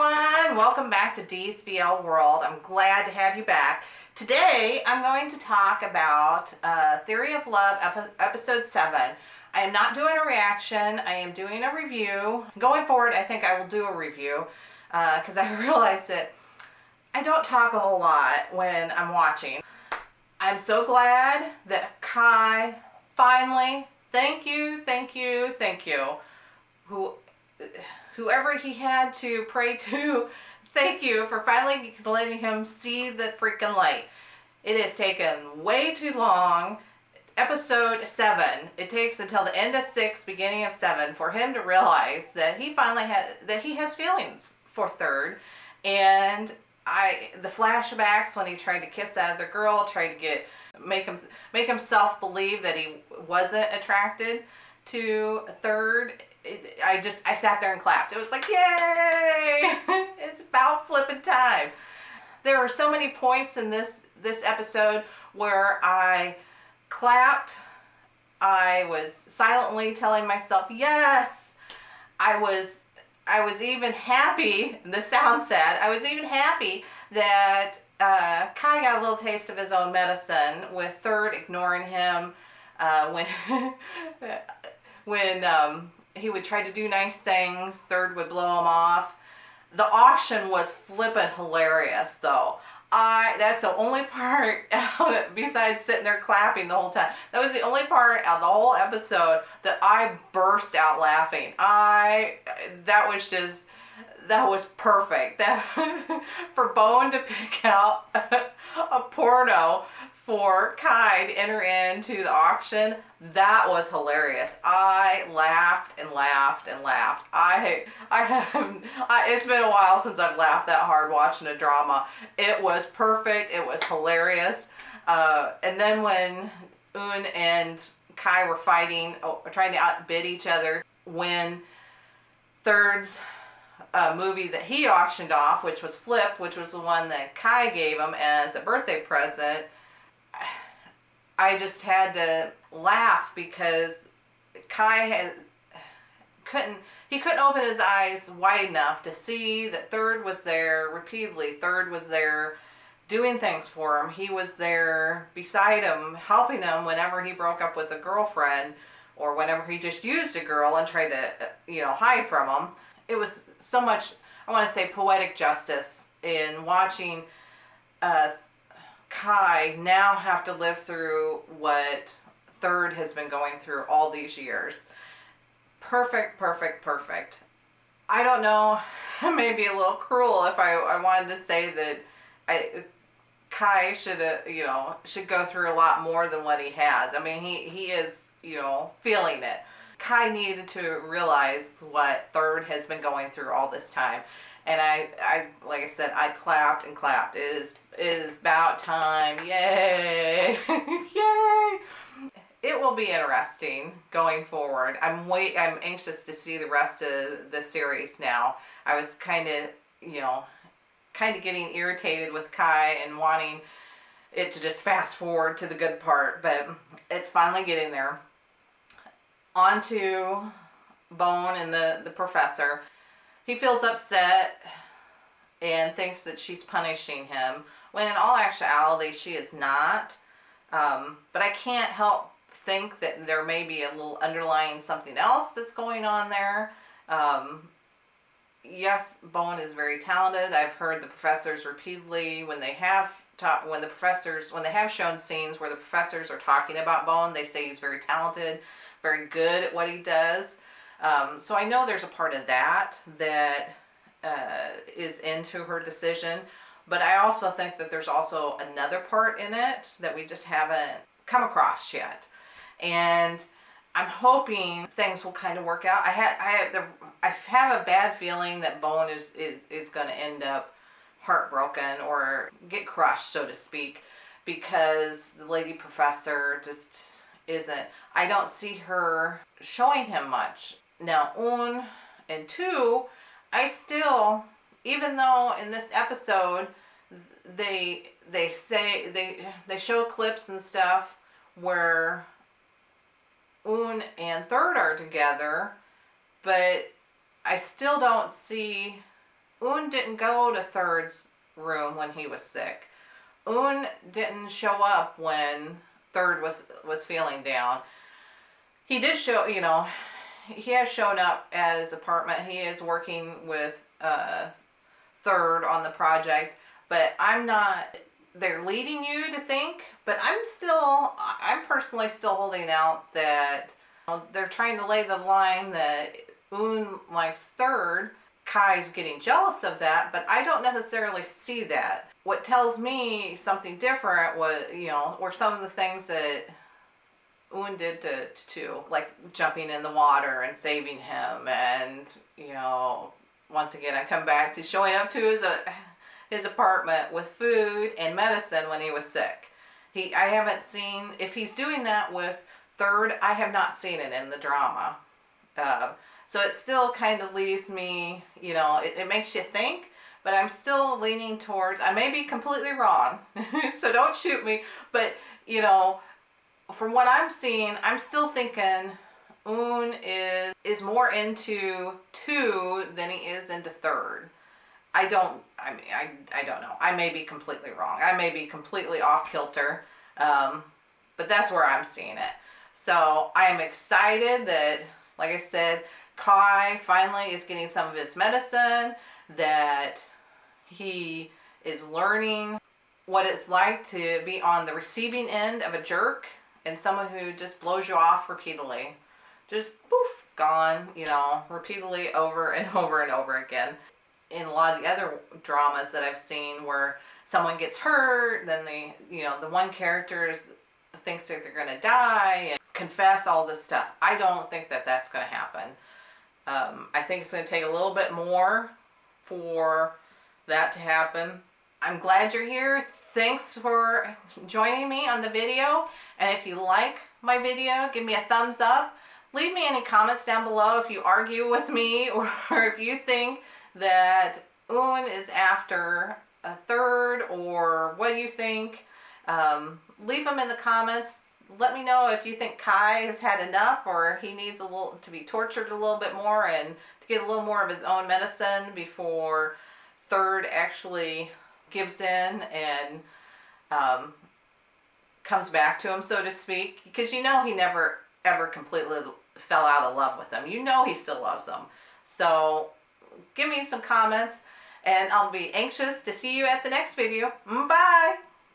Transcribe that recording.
everyone, welcome back to DSBL World. I'm glad to have you back. Today I'm going to talk about Theory of Love episode 7. I am not doing a reaction, I am doing a review. Going forward I think I will do a review because I realized that I don't talk a whole lot when I'm watching. I'm so glad that Kai finally, thank you, whoever he had to pray to, thank you for finally letting him see the freaking light. It has taken way too long. Episode 7, it takes until the end of 6, beginning of 7, for him to realize that he finally has feelings for Third. And the flashbacks when he tried to kiss that other girl, tried to make himself believe that he wasn't attracted to Third. I sat there and clapped. It was like, yay! It's about flipping time. There were so many points in this episode where I clapped. I was silently telling myself yes. I was even happy. This sounds sad. I was even happy that Kai got a little taste of his own medicine with Third ignoring him when he would try to do nice things. Third would blow him off. The auction was flippin' hilarious, though. That's the only part besides sitting there clapping the whole time. That was the only part of the whole episode that I burst out laughing. That was perfect. For Bone to pick out a porno for Kai to enter into the auction, that was hilarious. I laughed and laughed and laughed. It's been a while since I've laughed that hard watching a drama. It was perfect. It was hilarious. And then when Un and Kai were fighting, trying to outbid each other, when Third's movie that he auctioned off, which was Flip, which was the one that Kai gave him as a birthday present, I just had to laugh because Kai couldn't open his eyes wide enough to see that Third was there repeatedly. Third was there doing things for him. He was there beside him, helping him whenever he broke up with a girlfriend or whenever he just used a girl and tried to, hide from him. It was so much, I want to say, poetic justice in watching Kai now have to live through what Third has been going through all these years. Perfect. I don't know, it may be a little cruel if I wanted to say that Kai should go through a lot more than what he has. I mean, he is, feeling it. Kai needed to realize what Third has been going through all this time. And I like I said, I clapped and clapped. It is about time. Yay! Yay! It will be interesting going forward. I'm anxious to see the rest of the series now. I was kind of getting irritated with Kai and wanting it to just fast forward to the good part, but it's finally getting there. On to Bone and the professor. He feels upset and thinks that she's punishing him, when in all actuality she is not. But I can't help think that there may be a little underlying something else that's going on there. Yes, Bone is very talented. I've heard the professors repeatedly when they have shown scenes where the professors are talking about Bone, they say he's very talented, very good at what he does. So I know there's a part of that is into her decision, but I also think that there's also another part in it that we just haven't come across yet. And I'm hoping things will kind of work out. I have a bad feeling that Bone is going to end up heartbroken or get crushed, so to speak, because the lady professor just isn't. I don't see her showing him much. Now, Un and two, I still, even though in this episode they show clips and stuff where Un and Third are together, but I still don't see Un didn't go to Third's room when he was sick. Un didn't show up when Third was feeling down. He did show, he has shown up at his apartment. He is working with Third on the project, but I'm not, they're leading you to think, but I'm personally still holding out that they're trying to lay the line that Un likes Third. Kai's getting jealous of that, but I don't necessarily see that. What tells me something different was, were some of the things that Un did to like jumping in the water and saving him, and once again I come back to showing up to his apartment with food and medicine when he was sick. I haven't seen, if he's doing that with Third, I have not seen it in the drama. So it still kind of leaves me, it makes you think, but I'm still leaning towards, I may be completely wrong, so don't shoot me, but from what I'm seeing, I'm still thinking Un is more into 2 than he is into Third. I don't know. I may be completely wrong. I may be completely off kilter, but that's where I'm seeing it. So I am excited that, like I said, Kai finally is getting some of his medicine, that he is learning what it's like to be on the receiving end of a jerk and someone who just blows you off repeatedly. Just poof, gone, repeatedly over and over and over again. In a lot of the other dramas that I've seen where someone gets hurt, then the one character thinks that they're going to die and confess all this stuff. I don't think that that's going to happen. I think it's going to take a little bit more for that to happen. I'm glad you're here. Thanks for joining me on the video. And if you like my video, give me a thumbs up. Leave me any comments down below if you argue with me or if you think that Un is after a Third, or what do you think. Leave them in the comments. Let me know if you think Kai has had enough, or he needs to be tortured a little bit more and to get a little more of his own medicine before Third actually gives in and comes back to him, so to speak. Because he never ever completely fell out of love with him. He still loves him. So give me some comments, and I'll be anxious to see you at the next video. Bye!